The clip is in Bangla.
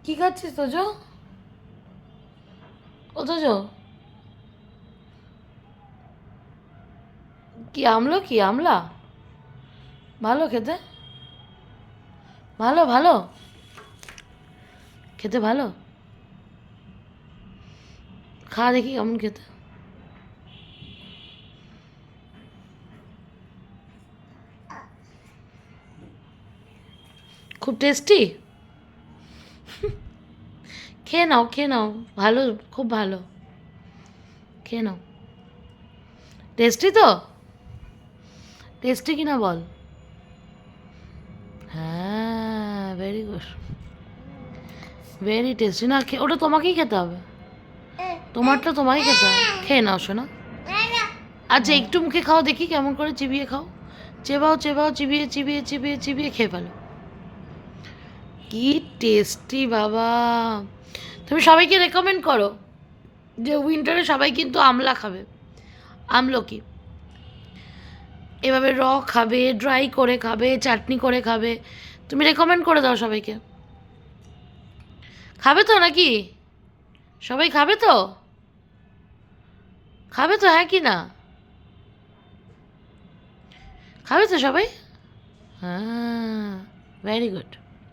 কি খাচ্ছিস তোজো? ও তোজো, কি আমলো, কি আমলা? ভালো খেতে, ভালো ভালো খেতে, ভালো। খা দেখি কেমন খেতে। খুব টেস্টি। খেয়ে নাও, খেয়ে নাও, ভালো, খুব ভালো, খেয়ে নাও। টেস্টি তো? টেস্টি কিনা বল। হ্যাঁ, ভেরি গুড, ভেরি টেস্টি। না ওটা তোমাকেই খেতে হবে, তোমারটা তোমাকেই খেতে হবে। খেয়ে নাও শোনা। আচ্ছা একটু মুখে খাও দেখি, কেমন করে চিবিয়ে খাও। চেবাও চেবাও, চিবিয়ে চিবিয়ে চিবিয়ে চিবিয়ে খেয়ে ফেলো। কি টেস্টি বাবা! তুমি সবাইকে রেকমেন্ড করো যে উইন্টারে সবাই কিন্তু আমলা খাবে, আমলকি। এভাবে খাবে, ড্রাই করে খাবে, চাটনি করে খাবে। তুমি রেকমেন্ড করে দাও সবাইকে। খাবে তো নাকি? সবাই খাবে তো? খাবে তো, হ্যাঁ কি না? খাবে তো সবাই? হ্যাঁ, ভেরি গুড।